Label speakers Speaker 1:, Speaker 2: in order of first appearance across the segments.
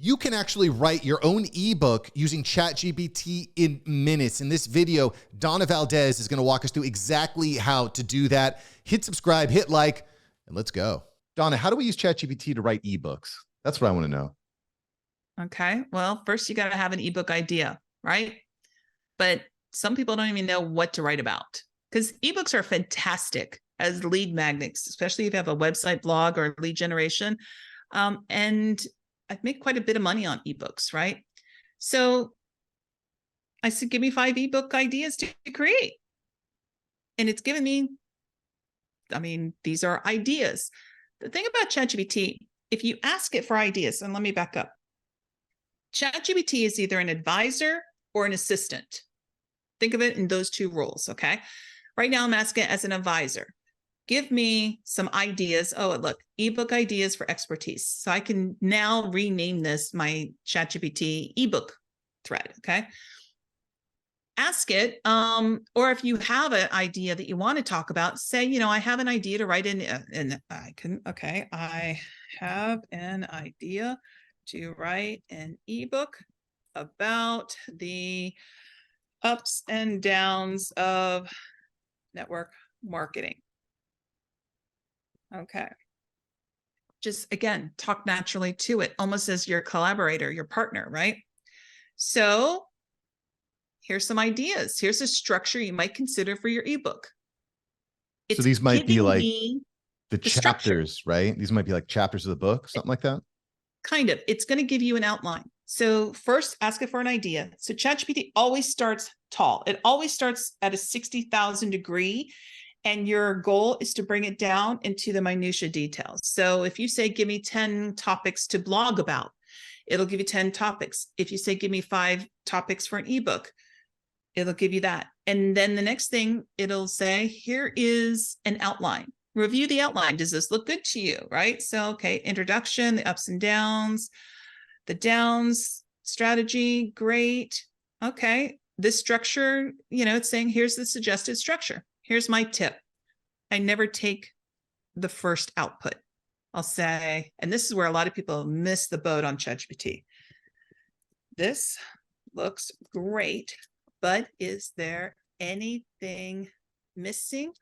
Speaker 1: You can actually write your own ebook using Chat GPT in minutes. In this video, Donna Valdes is going to walk us through exactly how to do that. Hit subscribe, hit like, and let's go. Donna, how do we use Chat GPT to write ebooks? That's what I want to know.
Speaker 2: Okay, well, first you got to have an ebook idea, right? But some people don't even know what to write about, because ebooks are fantastic as lead magnets, especially if you have a website, blog, or lead generation. And I make quite a bit of money on ebooks, right? So I said, give me 5 ebook ideas to create. And it's given me, these are ideas. The thing about ChatGPT, if you ask it for ideas, and let me back up. ChatGPT is either an advisor or an assistant. Think of it in those two roles, okay? Right now I'm asking it as an advisor. Give me some ideas. Oh, look, ebook ideas for expertise. So I can now rename this my ChatGPT ebook thread, okay? Ask it, or if you have an idea that you want to talk about, say, I have an idea to write I have an idea to write an ebook about the ups and downs of network marketing. Okay. Just, again, talk naturally to it, almost as your collaborator, your partner, right? So here's some ideas. Here's a structure you might consider for your ebook.
Speaker 1: So these might be like the
Speaker 2: structure,
Speaker 1: chapters, right? These might be like chapters of the book, something like that.
Speaker 2: Kind of. It's going to give you an outline. So first, ask it for an idea. So ChatGPT always starts tall. It always starts at a 60,000 degree. And your goal is to bring it down into the minutia details. So if you say, give me 10 topics to blog about, it'll give you 10 topics. If you say, give me 5 topics for an ebook, it'll give you that. And then the next thing it'll say, here is an outline. Review the outline. Does this look good to you, right? So, okay, introduction, the ups and downs, the downs, strategy, great. Okay, this structure, it's saying, here's the suggested structure. Here's my tip. I never take the first output. I'll say, and this is where a lot of people miss the boat on ChatGPT. This looks great, but is there anything missing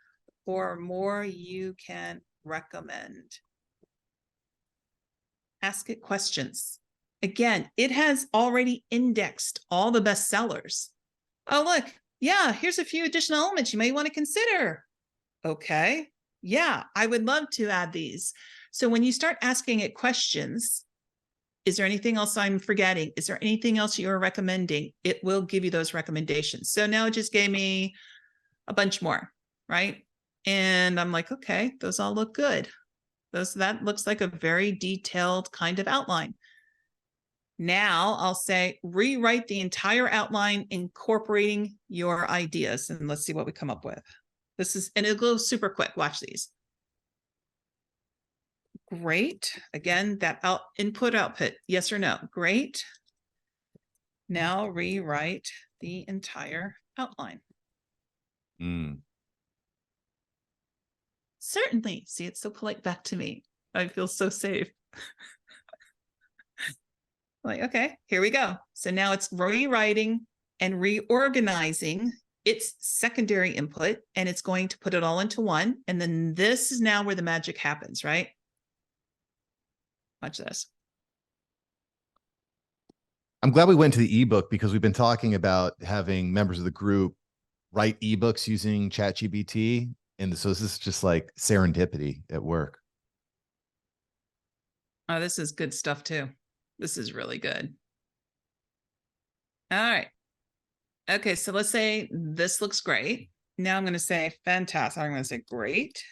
Speaker 2: or more you can recommend? Ask it questions. Again, it has already indexed all the bestsellers. Oh, look, yeah, here's a few additional elements you may want to consider. Okay, yeah, I would love to add these. So when you start asking it questions, is there anything else I'm forgetting? Is there anything else you're recommending? It will give you those recommendations. So now it just gave me a bunch more, right? And I'm like, okay, those all look good. That looks like a very detailed kind of outline. Now I'll say, rewrite the entire outline, incorporating your ideas. And let's see what we come up with. And it'll go super quick. Watch these. Great. Again, that input output, yes or no. Great. Now rewrite the entire outline. Certainly. See, it's so polite back to me. I feel so safe. Like, okay, here we go. So now it's rewriting and reorganizing its secondary input, and it's going to put it all into one. And then this is now where the magic happens, right? Watch this.
Speaker 1: I'm glad we went to the ebook because we've been talking about having members of the group write ebooks using ChatGPT. And so this is just like serendipity at work.
Speaker 2: Oh, this is good stuff too. This is really good. All right. Okay, so let's say this looks great. Now I'm going to say fantastic. I'm going to say great.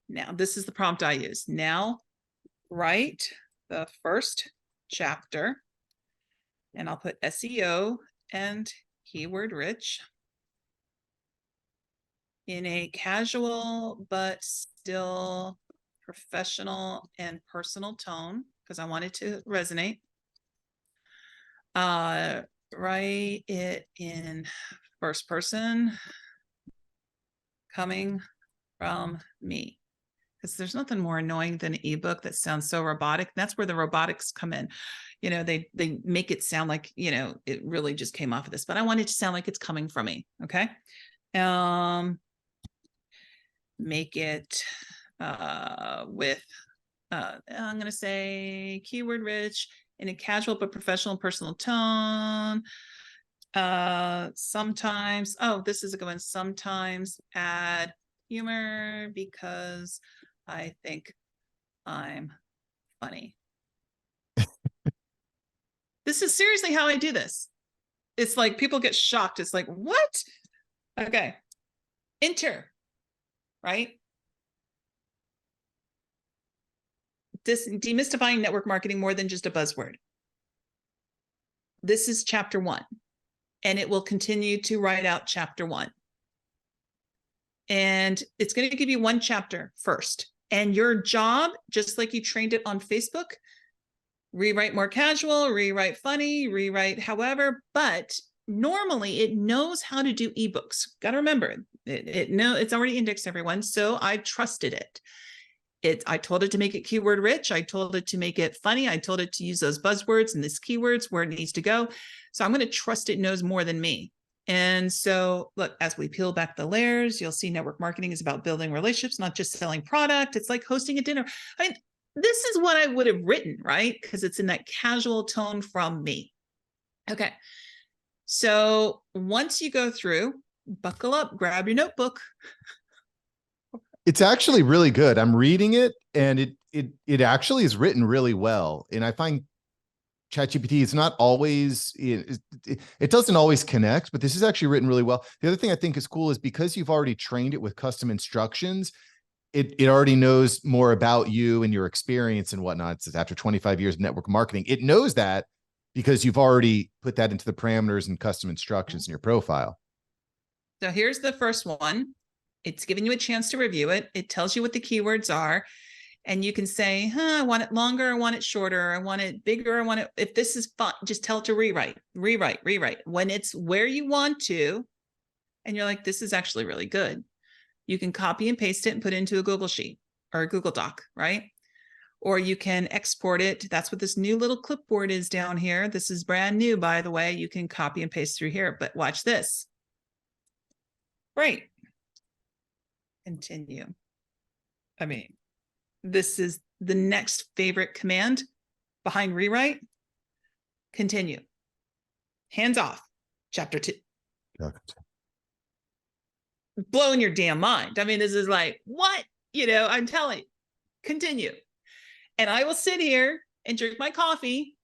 Speaker 2: Now this is the prompt I use. Now write the first chapter, and I'll put SEO and keyword rich in a casual but still professional and personal tone, because I want it to resonate. Write it in first person, coming from me. because there's nothing more annoying than an ebook that sounds so robotic. That's where the robotics come in. They make it sound like, it really just came off of this, but I want it to sound like it's coming from me. Okay. Make it with, I'm going to say keyword rich in a casual but professional and personal tone. Sometimes, this is a good one. Sometimes add humor because I think I'm funny. This is seriously how I do this. It's like people get shocked. It's like, what? Okay. Enter, right? Demystifying network marketing more than just a buzzword. This is chapter 1, and it will continue to write out chapter 1. And it's going to give you 1 chapter first. And your job, just like you trained it on Facebook, rewrite more casual, rewrite funny, rewrite however, but normally it knows how to do ebooks. Got to remember, it's already indexed everyone. So I trusted it. I told it to make it keyword rich. I told it to make it funny. I told it to use those buzzwords and these keywords where it needs to go. So I'm going to trust it knows more than me. And so look, as we peel back the layers, you'll see network marketing is about building relationships, not just selling product. It's like hosting a dinner. I mean, this is what I would have written, right? Because it's in that casual tone from me. Okay. So once you go through, buckle up, grab your notebook.
Speaker 1: It's actually really good. I'm reading it, and it actually is written really well. And I find Chat GPT is not always, it doesn't always connect, but this is actually written really well. The other thing I think is cool is because you've already trained it with custom instructions, it already knows more about you and your experience and whatnot. It's after 25 years of network marketing. It knows that because you've already put that into the parameters and custom instructions in your profile.
Speaker 2: So here's the first one. It's giving you a chance to review it. It tells you what the keywords are. And you can say, I want it longer, I want it shorter, I want it bigger, I want it, if this is fun, just tell it to rewrite. When it's where you want to, and you're like, this is actually really good, you can copy and paste it and put it into a Google Sheet or a Google Doc, right? Or you can export it. That's what this new little clipboard is down here. This is brand new, by the way. You can copy and paste through here, but watch this. Great. Continue. I mean, this is the next favorite command behind rewrite. Continue. Hands off. Chapter 2. Blowing your damn mind. I mean, this is like, what? I'm telling you. Continue. And I will sit here and drink my coffee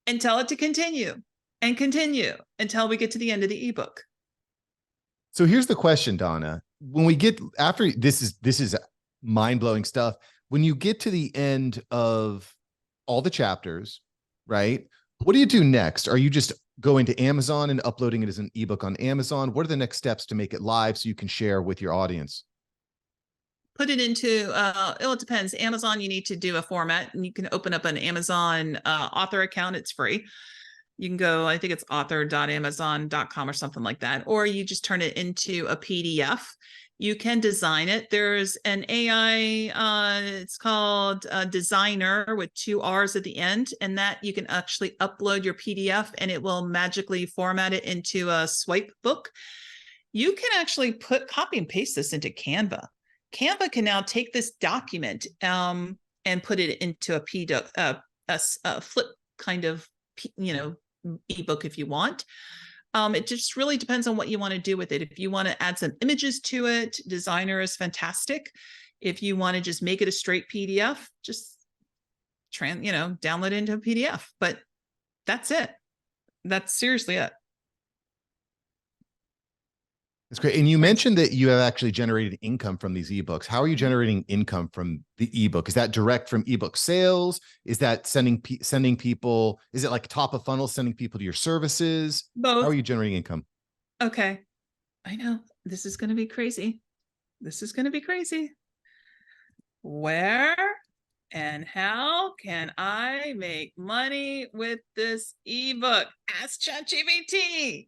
Speaker 2: and tell it to continue and continue until we get to the end of the ebook.
Speaker 1: So here's the question, Donna. When we get after this is mind-blowing stuff. When you get to the end of all the chapters, right? What do you do next? Are you just going to Amazon and uploading it as an ebook on Amazon? What are the next steps to make it live so you can share with your audience?
Speaker 2: Put it into, it depends. Amazon, you need to do a format, and you can open up an Amazon author account. It's free. You can go, I think it's author.amazon.com or something like that. Or you just turn it into a PDF. You can design it. There's an AI, it's called Designer with 2 R's at the end, and that you can actually upload your PDF and it will magically format it into a swipe book. You can actually copy and paste this into Canva. Canva can now take this document and put it into a flip kind of, ebook if you want. It just really depends on what you want to do with it. If you want to add some images to it, Designer is fantastic. If you want to just make it a straight PDF, just download it into a PDF. But that's it. That's seriously it.
Speaker 1: That's great. And you mentioned that you have actually generated income from these ebooks. How are you generating income from the ebook? Is that direct from ebook sales? Is that sending people? Is it like top of funnel, sending people to your services?
Speaker 2: Both.
Speaker 1: How are you generating income?
Speaker 2: Okay. I know this is going to be crazy. This is going to be crazy. Where and how can I make money with this ebook? Ask Chat GPT.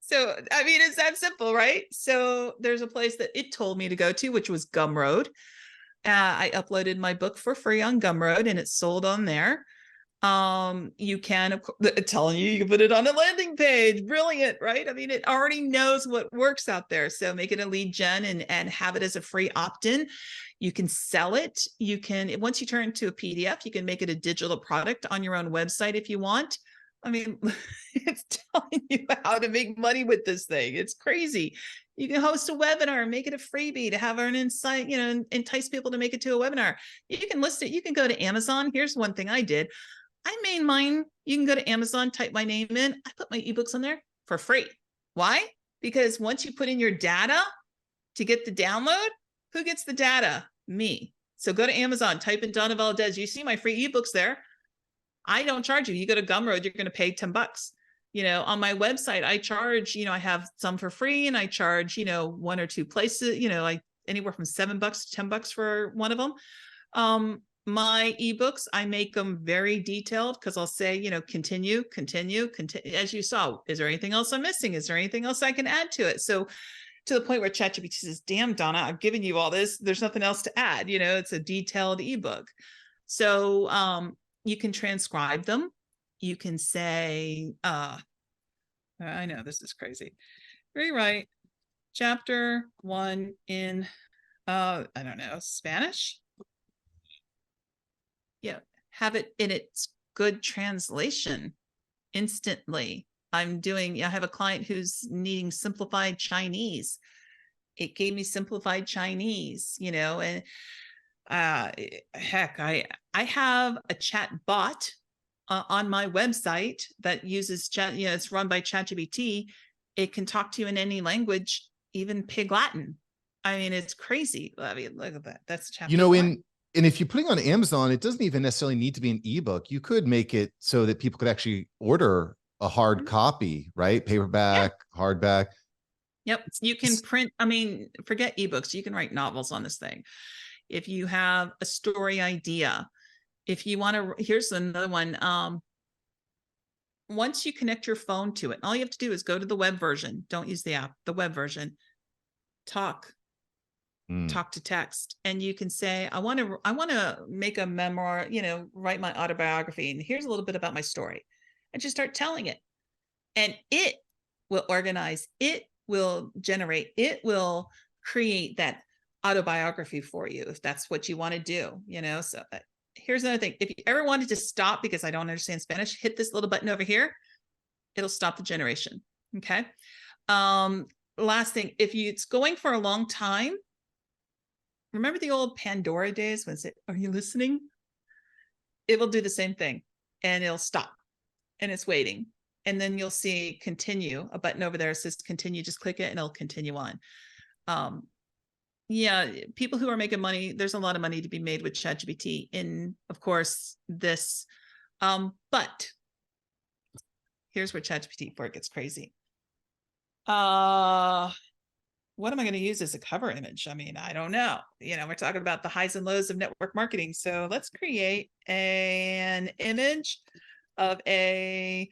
Speaker 2: So, I mean, it's that simple, right? So there's a place that it told me to go to, which was Gumroad. I uploaded my book for free on Gumroad and it's sold on there. You can, of course, telling you can put it on a landing page. Brilliant, right? I mean, it already knows what works out there. So make it a lead gen and have it as a free opt-in. You can sell it. You can, once you turn it to a PDF, you can make it a digital product on your own website if you want. I mean, it's telling you how to make money with this thing. It's crazy. You can host a webinar, make it a freebie to have an insight, entice people to make it to a webinar. You can list it. You can go to Amazon. Here's one thing I did. I made mine. You can go to Amazon, type my name in. I put my ebooks on there for free. Why? Because once you put in your data to get the download, who gets the data? Me. So go to Amazon, type in Donna Valdes. You see my free ebooks there. I don't charge you. You go to Gumroad, you're going to pay $10. On my website, I charge, I have some for free and I charge, one or two places, like anywhere from $7 to $10 for one of them. My ebooks, I make them very detailed because I'll say, continue. As you saw, is there anything else I'm missing? Is there anything else I can add to it? So to the point where Chat GPT says, damn, Donna, I've given you all this. There's nothing else to add. It's a detailed ebook. So you can transcribe them. You can say, I know this is crazy. Rewrite chapter 1 in, I don't know, Spanish. Yeah, have it in its good translation instantly. I have a client who's needing simplified Chinese. It gave me simplified Chinese, and heck, I have a chat bot on my website that uses chat, it's run by Chat GPT. It can talk to you in any language, even Pig Latin. I mean, it's crazy. I mean, look at that. That's chapter 1.
Speaker 1: And if you're putting on Amazon, it doesn't even necessarily need to be an ebook. You could make it so that people could actually order a hard copy, right? Paperback, hardback.
Speaker 2: Yep. You can print, forget ebooks. You can write novels on this thing. If you have a story idea, if you want to, here's another one. Once you connect your phone to it, all you have to do is go to the web version. Don't use the app, the web version. Talk to text, and you can say, I want to make a memoir, write my autobiography, and here's a little bit about my story, and just start telling it, and it will organize, it will generate, it will create that autobiography for you if that's what you want to do. So here's another thing. If you ever wanted to stop because I don't understand Spanish, hit this little button over here. It'll stop the generation. Okay. Last thing, if it's going for a long time, remember the old Pandora days when it said, are you listening? It will do the same thing and it'll stop and it's waiting. And then you'll see continue, a button over there says continue, just click it and it'll continue on. Yeah, people who are making money, there's a lot of money to be made with ChatGPT in, of course, this. But here's where ChatGPT, before it gets crazy. What am I going to use as a cover image? I don't know. We're talking about the highs and lows of network marketing. So let's create an image of a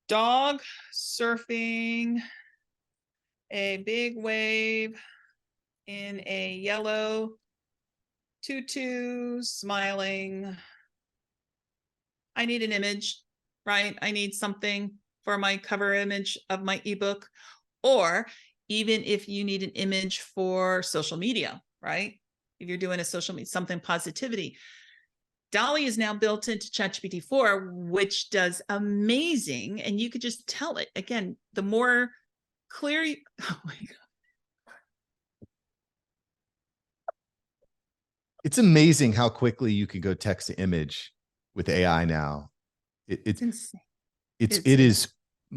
Speaker 2: dog surfing a big wave in a yellow tutu, smiling. I need an image, right? I need something for my cover image of my ebook, or even if you need an image for social media, right? If you're doing a social media, something positivity. DALL-E is now built into ChatGPT 4, which does amazing. And you could just tell it, again, the more clear you, oh my God.
Speaker 1: It's amazing how quickly you can go text to image with AI now. It's insane. It is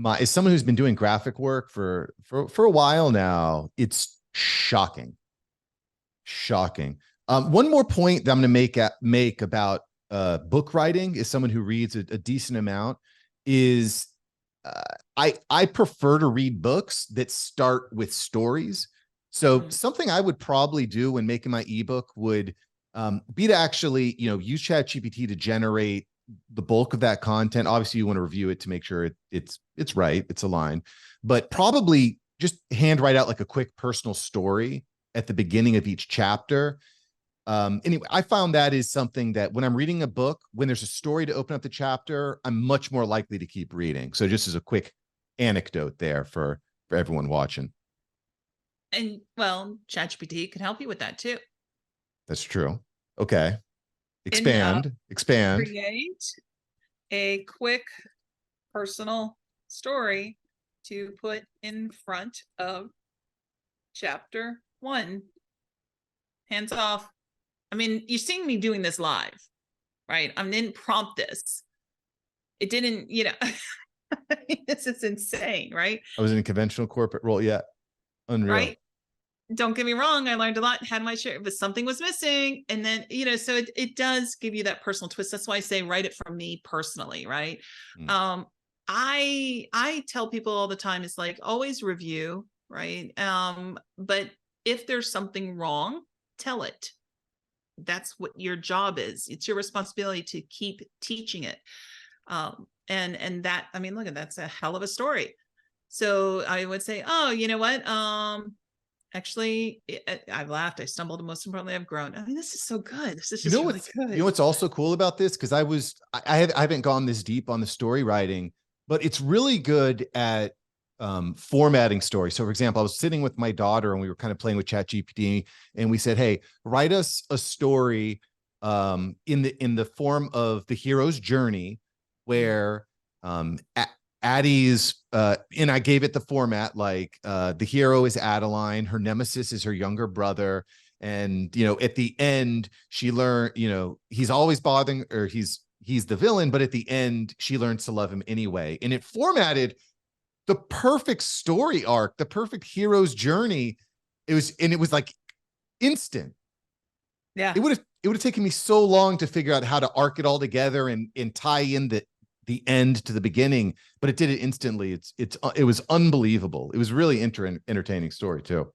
Speaker 1: as someone who's been doing graphic work for a while now, it's shocking. One more point that I'm going to make about book writing, as someone who reads a decent amount, is I prefer to read books that start with stories. So something I would probably do when making my ebook would be to actually, use ChatGPT to generate the bulk of that content. Obviously, you want to review it to make sure it's right, it's aligned, but probably just write out like a quick personal story at the beginning of each chapter. Anyway, I found that is something that when I'm reading a book, when there's a story to open up the chapter, I'm much more likely to keep reading. So just as a quick anecdote there for everyone watching.
Speaker 2: And well, ChatGPT can help you with that too.
Speaker 1: That's true. Okay.
Speaker 2: And
Speaker 1: Expand.
Speaker 2: create a quick personal story to put in front of chapter 1. Hands off. I mean, you're seeing me doing this live, right? I didn't prompt this. It didn't, this is insane, right?
Speaker 1: I was in a conventional corporate role. Yeah. Unreal.
Speaker 2: Right. Don't get me wrong. I learned a lot, had my share, but something was missing. And then, so it does give you that personal twist. That's why I say, write it from me personally. Right. I tell people all the time, it's like, always review. Right. But if there's something wrong, tell it. That's what your job is. It's your responsibility to keep teaching it. And that, I mean, look at that's a hell of a story. So I would say, oh, you know what? Actually, I've laughed. I stumbled, and most importantly, I've grown. I mean, this is so good. This is just really good.
Speaker 1: You know what's also cool about this? Because I haven't gone this deep on the story writing, but it's really good at formatting stories. So for example, I was sitting with my daughter and we were kind of playing with Chat GPT, and we said, hey, write us a story in the form of the hero's journey, where Addie's and I gave it the format like the hero is Adeline, her nemesis is her younger brother, and at the end she learned, he's always bothering, or he's the villain, but at the end she learns to love him anyway. And it formatted the perfect story arc, the perfect hero's journey. It was like instant.
Speaker 2: Yeah.
Speaker 1: It would have taken me so long to figure out how to arc it all together and tie in the end to the beginning, but it did it instantly. It was unbelievable. It was really entertaining story too.